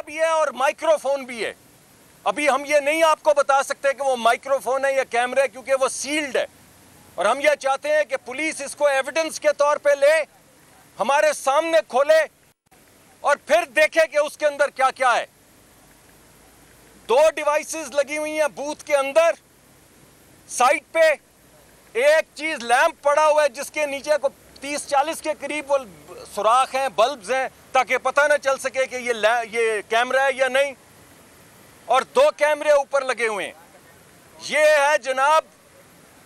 भी है और माइक्रोफोन भी है। अभी हम ये नहीं आपको बता सकते कि वो माइक्रोफोन है या कैमरा है, क्योंकि वो सील्ड है। और हम ये चाहते हैं कि पुलिस इसको एविडेंस के तौर पे ले, हमारे सामने खोले और फिर देखे कि उसके अंदर क्या क्या है। 2 डिवाइसेस लगी हुई हैं बूथ के अंदर। साइड पे एक चीज लैंप पड़ा हुआ है जिसके नीचे को 30-40 के करीब वो सुराख हैं, बल्ब्स हैं, ताकि पता ना चल सके कि ये कैमरा है या नहीं। और 2 कैमरे ऊपर लगे हुए हैं। ये है जनाब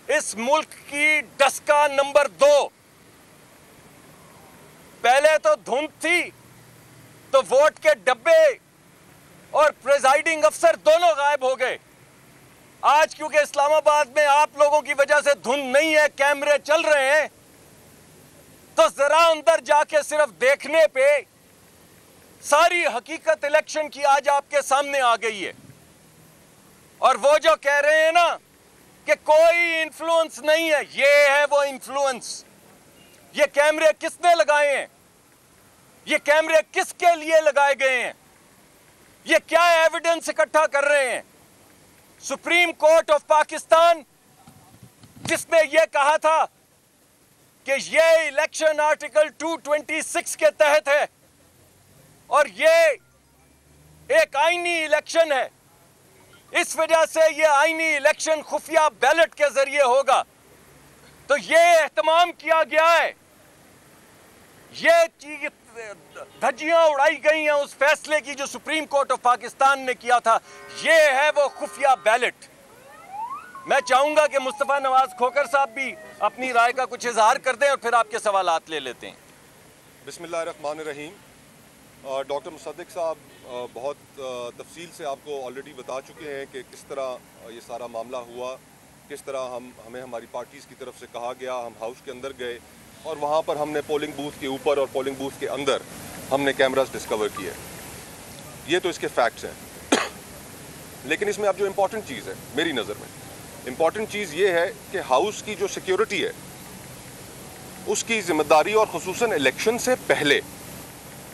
इस मुल्क की डस्का नंबर 2। पहले तो धुंध थी तो वोट के डब्बे और प्रिजाइडिंग अफसर दोनों गायब हो गए। आज क्योंकि इस्लामाबाद में आप लोगों की वजह से धुंध नहीं है, कैमरे चल रहे हैं, तो जरा अंदर जाके सिर्फ देखने पे सारी हकीकत इलेक्शन की आज आपके सामने आ गई है। और वो जो कह रहे हैं ना कि कोई इन्फ्लुएंस नहीं है, ये है वो इन्फ्लुएंस। ये कैमरे किसने लगाए हैं? ये कैमरे किसके लिए लगाए गए हैं? ये क्या एविडेंस इकट्ठा कर रहे हैं? सुप्रीम कोर्ट ऑफ पाकिस्तान, जिसने ये कहा था कि ये इलेक्शन आर्टिकल 226 के तहत है और ये एक आईनी इलेक्शन है, इस वजह से ये आईनी इलेक्शन खुफिया बैलेट के जरिए होगा, तो ये एहतमाम किया गया है, ये चीज धज्जियां उड़ाई गई हैं उस फैसले की जो सुप्रीम कोर्ट ऑफ पाकिस्तान ने किया था। ये है वो खुफिया बैलेट। मैं चाहूंगा कि मुस्तफ़ा नवाज खोखर साहब भी अपनी राय का कुछ इजहार कर दें और फिर आपके सवालात ले लेते हैं। बिस्मिल्लाहिर्रहमानिर्रहीम। डॉक्टर मुसद्दिक साहब बहुत तफसील से आपको ऑलरेडी बता चुके हैं कि किस तरह ये सारा मामला हुआ, किस तरह हमें हमारी पार्टीज़ की तरफ से कहा गया। हम हाउस के अंदर गए और वहाँ पर हमने पोलिंग बूथ के ऊपर और पोलिंग बूथ के अंदर हमने कैमरास डिस्कवर किए। ये तो इसके फैक्ट्स हैं। लेकिन इसमें अब जो इम्पॉर्टेंट चीज़ है मेरी नज़र में, इम्पॉर्टेंट चीज़ ये है कि हाउस की जो सिक्योरिटी है उसकी जिम्मेदारी और खुसूसन इलेक्शन से पहले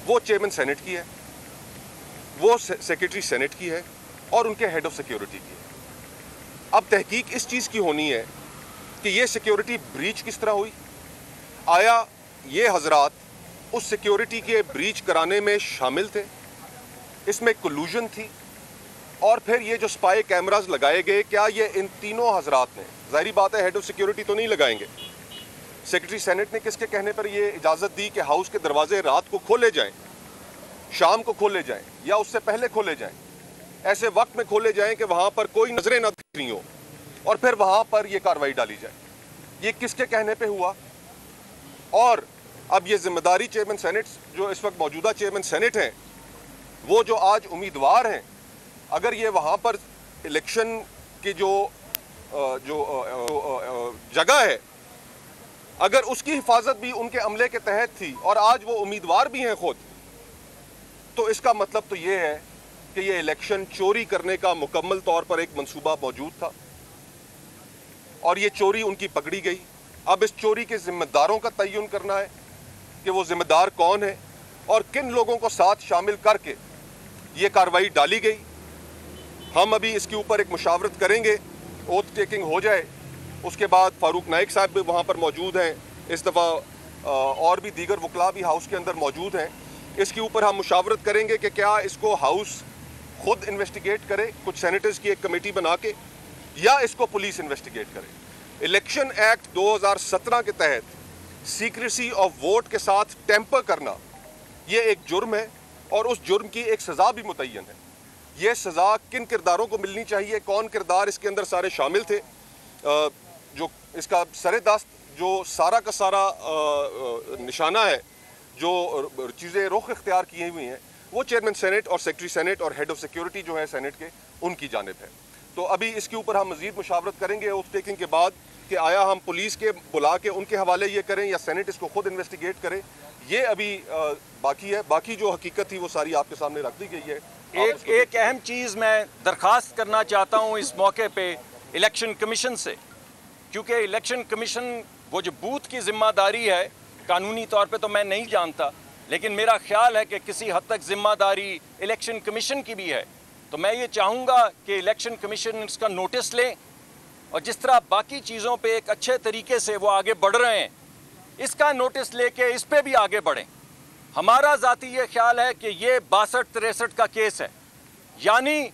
वो चेयरमैन सेनेट की है, वो सेक्रेटरी सेनेट की है और उनके हेड ऑफ सिक्योरिटी की है। अब तहकीक इस चीज़ की होनी है कि ये सिक्योरिटी ब्रीच किस तरह हुई, आया ये हजरात उस सिक्योरिटी के ब्रीच कराने में शामिल थे, इसमें कोलूजन थी, और फिर ये जो स्पाई कैमरास लगाए गए, क्या ये इन तीनों हजरात ने, जाहिर बात है हेड ऑफ सिक्योरिटी तो नहीं लगाएंगे, सेक्रेटरी सेनेट ने किसके कहने पर ये इजाज़त दी कि हाउस के दरवाजे रात को खोले जाएं, शाम को खोले जाएं या उससे पहले खोले जाएं, ऐसे वक्त में खोले जाएं कि वहाँ पर कोई नजरें न दिख रही हो, और फिर वहाँ पर ये कार्रवाई डाली जाए। ये किसके कहने पर हुआ? और अब ये जिम्मेदारी चेयरमैन सेनेट, जो इस वक्त मौजूदा चेयरमैन सेनेट हैं, वो जो आज उम्मीदवार हैं, अगर ये वहाँ पर इलेक्शन की जो जगह है, अगर उसकी हिफाजत भी उनके अमले के तहत थी और आज वो उम्मीदवार भी हैं खुद, तो इसका मतलब तो ये है कि ये इलेक्शन चोरी करने का मुकम्मल तौर पर एक मंसूबा मौजूद था और ये चोरी उनकी पकड़ी गई। अब इस चोरी के जिम्मेदारों का तयन करना है कि वो जिम्मेदार कौन है और किन लोगों को साथ शामिल करके ये कार्रवाई डाली गई। हम अभी इसके ऊपर एक मुशावरत करेंगे, ओथ टेकिंग हो जाए, उसके बाद फारूक नाइक साहब भी वहाँ पर मौजूद हैं, इस दफ़ा और भी दीगर वकला भी हाउस के अंदर मौजूद हैं। इसके ऊपर हम मुशावरत करेंगे कि क्या इसको हाउस खुद इन्वेस्टिगेट करे, कुछ सेनेटर्स की एक कमेटी बना के, या इसको पुलिस इन्वेस्टिगेट करे। इलेक्शन एक्ट 2017 के तहत सीक्रेसी ऑफ वोट के साथ टेम्पर करना ये एक जुर्म है और उस जुर्म की एक सज़ा भी मुतय्यन है। ये सज़ा किन किरदारों को मिलनी चाहिए, कौन किरदार इसके अंदर सारे शामिल थे, जो इसका सरेदस्त जो सारा का सारा निशाना है, जो चीज़ें रुख इख्तियार की हुई हैं, वो चेयरमैन सेनेट और सेक्रेटरी सेनेट और हेड ऑफ सिक्योरिटी जो है सेनेट के, उनकी जानिब है। तो अभी इसके ऊपर हम मज़ीद मुशावरत करेंगे ओथ टेकिंग के बाद कि आया हम पुलिस के बुला के उनके हवाले ये करें या सेनेट इसको खुद इन्वेस्टिगेट करे। ये अभी बाकी है। बाकी जो हकीकत थी वो सारी आपके सामने रख दी गई है। एक अहम चीज़ मैं दरख्वास्त करना चाहता हूँ इस मौके पे इलेक्शन कमीशन से, क्योंकि इलेक्शन कमीशन वो जो बूथ की जिम्मेदारी है, कानूनी तौर पे तो मैं नहीं जानता, लेकिन मेरा ख्याल है कि किसी हद तक जिम्मेदारी इलेक्शन कमीशन की भी है। तो मैं ये चाहूँगा कि इलेक्शन कमीशन इसका नोटिस लें और जिस तरह बाकी चीज़ों पे एक अच्छे तरीके से वो आगे बढ़ रहे हैं, इसका नोटिस लेके इस पे भी आगे बढ़ें। हमारा ज़ाती ये ख्याल है कि ये 62-63 का केस है, यानी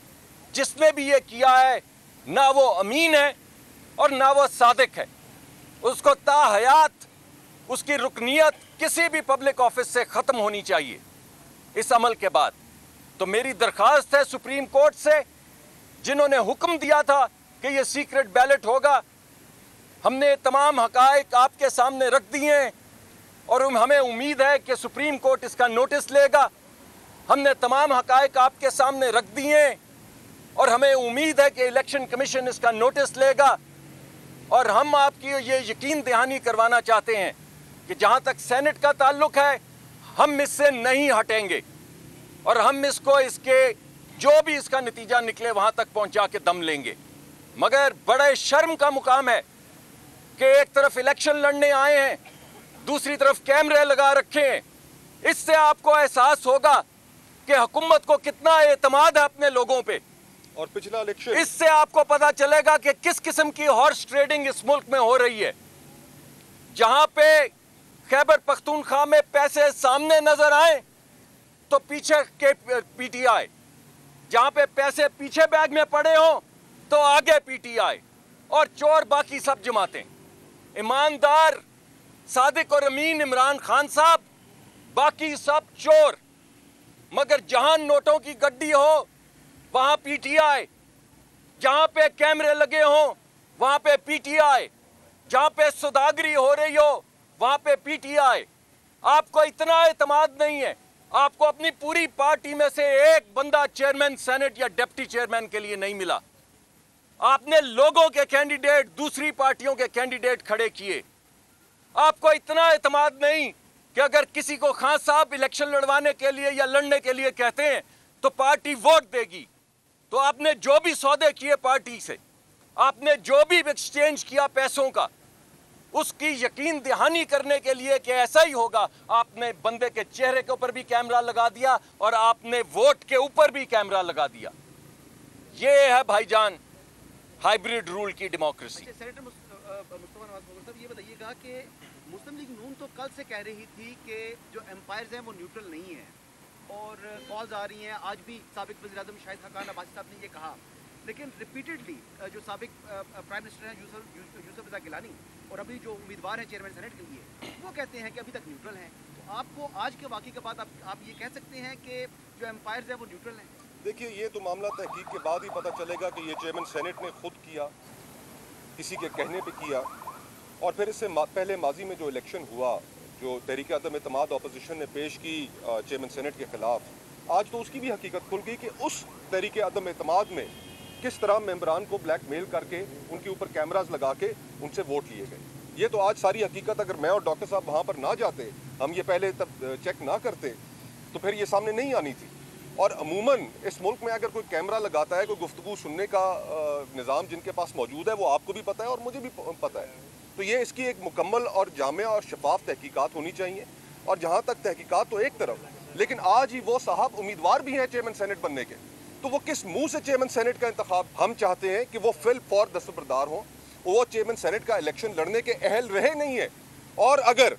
जिसने भी ये किया है ना वो अमीन है और ना वो सादिक है। उसको ताहयात उसकी रुकनियत किसी भी पब्लिक ऑफिस से ख़त्म होनी चाहिए इस अमल के बाद। तो मेरी दरख्वास्त है सुप्रीम कोर्ट से, जिन्होंने हुक्म दिया था कि ये सीक्रेट बैलेट होगा, हमने तमाम हक़ाइक़ आपके सामने रख दिए हैं और हमें उम्मीद है कि सुप्रीम कोर्ट इसका नोटिस लेगा। हमने तमाम हक़ाइक़ आपके सामने रख दिए हैं और हमें उम्मीद है कि इलेक्शन कमीशन इसका नोटिस लेगा। और हम आपकी ये यकीन दहानी करवाना चाहते हैं कि जहाँ तक सेनेट का ताल्लुक है, हम इससे नहीं हटेंगे और हम इसको इसके जो भी इसका नतीजा निकले वहाँ तक पहुँचा के दम लेंगे। मगर बड़े शर्म का मुकाम है कि एक तरफ इलेक्शन लड़ने आए हैं, दूसरी तरफ कैमरे लगा रखे हैं। इससे आपको एहसास होगा कि हुकूमत को कितना एतमाद है अपने लोगों पे। और पिछला इलेक्शन, इससे आपको पता चलेगा कि किस किस्म की हॉर्स ट्रेडिंग इस मुल्क में हो रही है। जहां पे खैबर पख्तूनख्वा में पैसे सामने नजर आए तो पीछे के पीटीआई, जहां पे पैसे पीछे बैग में पड़े हों तो आगे पीटीआई, और चोर बाकी सब जमातें। ईमानदार सादिक और अमीन इमरान खान साहब, बाकी सब चोर। मगर जहां नोटों की गड्डी हो वहां पीटीआई, जहां पे कैमरे लगे हों वहां पे पीटीआई, जहां पे सौदागरी हो रही हो वहां पे पीटीआई। आपको इतना एतमाद नहीं है, आपको अपनी पूरी पार्टी में से एक बंदा चेयरमैन सेनेट या डिप्टी चेयरमैन के लिए नहीं मिला। आपने लोगों के कैंडिडेट, दूसरी पार्टियों के कैंडिडेट खड़े किए। आपको इतना एतमाद नहीं कि अगर किसी को खान साहब इलेक्शन लड़वाने के लिए या लड़ने के लिए कहते हैं तो पार्टी वोट देगी। तो आपने जो भी सौदे किए पार्टी से, आपने जो भी एक्सचेंज किया पैसों का, उसकी यकीन दहानी करने के लिए कि ऐसा ही होगा, आपने बंदे के चेहरे के ऊपर भी कैमरा लगा दिया और आपने वोट के ऊपर भी कैमरा लगा दिया। ये है भाईजान हाइब्रिड रूल की डेमोक्रेसी। सेनेटर मुस्तफा नवाज मोहम्मद साहब, ये बताइएगा कि मुस्लिम लीग नून तो कल से कह रही थी कि जो एम्पायर्स हैं वो न्यूट्रल नहीं है और कॉल्स आ रही हैं। आज भी साबिक वज़ीर-ए-आज़म शाहिद खाकान अब्बासी साहब ने ये कहा, लेकिन रिपीटेडली जो साबिक प्राइम मिनिस्टर हैं यूसुफ रज़ा गिलानी और अभी जो उम्मीदवार हैं चेयरमैन सेनेट के लिए, वो कहते हैं कि अभी तक न्यूट्रल हैं। तो आपको आज के वाक़े के बाद आप ये कह सकते हैं कि जो एम्पायर्स हैं वो न्यूट्रल हैं? देखिए, ये तो मामला तहकीक के बाद ही पता चलेगा कि ये चेयरमैन सेनेट ने खुद किया, किसी के कहने पे किया, और फिर इससे पहले माजी में जो इलेक्शन हुआ, जो तहरीक अदम एतमाद अपोजिशन ने पेश की चेयरमैन सेनेट के खिलाफ, आज तो उसकी भी हकीकत खुल गई कि उस तहरीक अदम एतमाद में किस तरह मेंबरान को ब्लैकमेल करके उनके ऊपर कैमरास लगा के उनसे वोट लिए गए। ये तो आज सारी हकीकत, अगर मैं और डॉक्टर साहब वहाँ पर ना जाते, हम ये पहले तब चेक ना करते, तो फिर ये सामने नहीं आनी थी। और अमूमन इस मुल्क में अगर कोई कैमरा लगाता है, कोई गुफ्तगू सुनने का निज़ाम जिनके पास मौजूद है, वो आपको भी पता है और मुझे भी पता है। तो ये इसकी एक मुकम्मल और जामे और शफाफ तहकीकात होनी चाहिए। और जहाँ तक तहकीकात तो एक तरफ, लेकिन आज ही वो साहब उम्मीदवार भी हैं चेयरमैन सेनेट बनने के, तो वो किस मुंह से चेयरमैन सेनेट का इंतखाब? हम चाहते हैं कि वो फिल फॉर दस्तबरदार हों, वो चेयरमैन सेनेट का इलेक्शन लड़ने के अहल रहे नहीं है। और अगर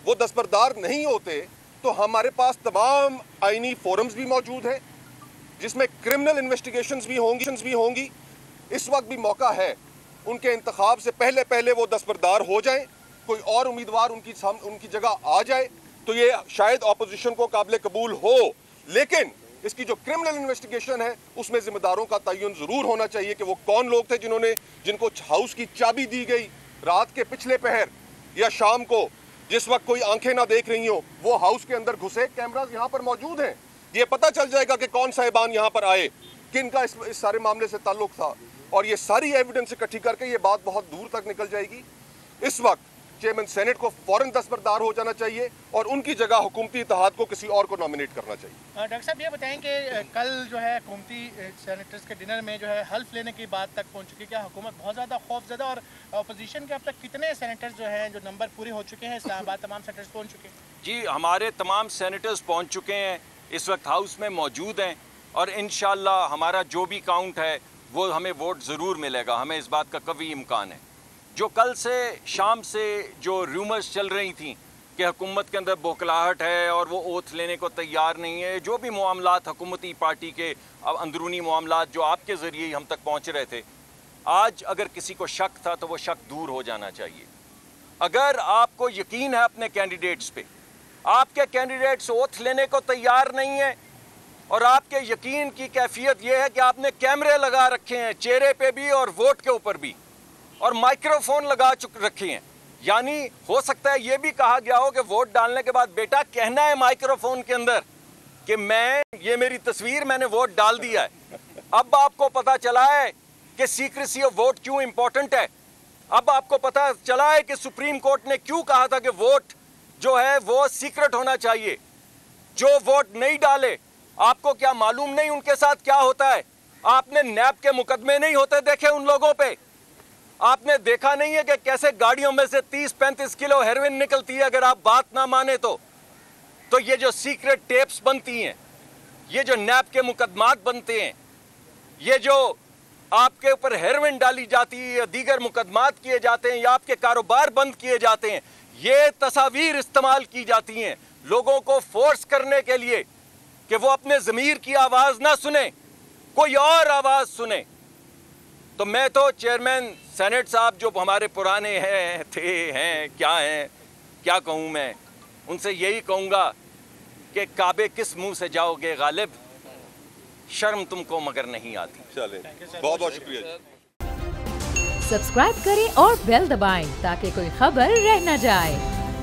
वो दस्तबरदार नहीं होते तो हमारे पास तमाम आईनी फोरम्स भी मौजूद हैं जिसमें क्रिमिनल इन्वेस्टिगेशंस भी होंगी। इस वक्त भी मौका है उनके इंतखाब से पहले पहले वो दस्तबरदार हो जाएं, कोई और उम्मीदवार उनकी जगह आ जाए, तो ये शायद अपोजिशन को काबिल कबूल हो। लेकिन इसकी जो क्रिमिनल इन्वेस्टिगेशन है उसमें जिम्मेदारों का तयन जरूर होना चाहिए कि वो कौन लोग थे जिनको हाउस की चाबी दी गई रात के पिछले पहर या शाम को, जिस वक्त कोई आंखें ना देख रही हो, वो हाउस के अंदर घुसे। कैमरास यहाँ पर मौजूद हैं, ये पता चल जाएगा कि कौन साहिबान यहाँ पर आए, किनका इस सारे मामले से ताल्लुक था, और ये सारी एविडेंस इकट्ठी करके ये बात बहुत दूर तक निकल जाएगी। इस वक्त चेयरमैन सेनेट को फौरन दस्तबरदार हो जाना चाहिए और उनकी जगह हुकूमती इत्तेहाद को किसी और को नॉमिनेट करना चाहिए। डॉक्टर साहब ये बताएं कि कल जो है हुकूमती सेनेटर्स के डिनर में जो है हल्फ लेने की बात तक पहुंच चुकी है। क्या हुकूमत बहुत ज़्यादा खौफजदा, और अपोजिशन के अब तक कितने सेनेटर्स जो हैं जो नंबर पूरे हो चुके हैं इस्लामाबाद, तमाम सेनेटर्स पहुँच चुके हैं? जी, हमारे तमाम सेनेटर्स पहुँच चुके हैं, इस वक्त हाउस में मौजूद हैं और इंशाअल्लाह हमारा जो भी काउंट है वो हमें वोट ज़रूर मिलेगा। हमें इस बात का कभी इम्कान है। जो कल से शाम से जो रूमर्स चल रही थी कि हुकूमत के अंदर बौखलाहट है और वो ओथ लेने को तैयार नहीं है, जो भी मामलात हुकूमती पार्टी के अंदरूनी मामलात जो आपके ज़रिए हम तक पहुँच रहे थे, आज अगर किसी को शक था तो वो शक दूर हो जाना चाहिए। अगर आपको यकीन है अपने कैंडिडेट्स पे, आपके कैंडिडेट्स ओथ लेने को तैयार नहीं है और आपके यकीन की कैफियत ये है कि आपने कैमरे लगा रखे हैं चेहरे पे भी और वोट के ऊपर भी, और माइक्रोफोन लगा रखे हैं, यानी हो सकता है ये भी कहा गया हो कि वोट डालने के बाद बेटा कहना है माइक्रोफोन के अंदर कि ये मेरी तस्वीर, मैंने वोट डाल दिया है। अब आपको पता चला है कि सीक्रेसी ऑफ वोट क्यों इंपॉर्टेंट है। अब आपको पता चला है कि सुप्रीम कोर्ट ने क्यों कहा था कि वोट जो है वो सीक्रेट होना चाहिए। जो वोट नहीं डाले, आपको क्या मालूम नहीं उनके साथ क्या होता है? आपने नैब के मुकदमे नहीं होते देखे उन लोगों पे? आपने देखा नहीं है कि कैसे गाड़ियों में से 30-35 किलो हेरोइन निकलती है अगर आप बात ना माने तो ये जो सीक्रेट टेप्स बनती हैं, ये जो नैब के मुकदमात बनते हैं, ये जो आपके ऊपर हेरोइन डाली जाती है या दीगर मुकदमात किए जाते हैं या आपके कारोबार बंद किए जाते हैं, ये तस्वीर इस्तेमाल की जाती हैं लोगों को फोर्स करने के लिए कि वो अपने ज़मीर की आवाज़ ना सुने, कोई और आवाज़ सुने। तो मैं तो चेयरमैन सेनेट साहब जो हमारे पुराने हैं क्या कहूँ मैं, उनसे यही कहूँगा कि काबे किस मुंह से जाओगे गालिब, शर्म तुमको मगर नहीं आती। चले, बहुत बहुत शुक्रिया। सब्सक्राइब करें और बेल दबाएं ताकि कोई खबर रह न जाए।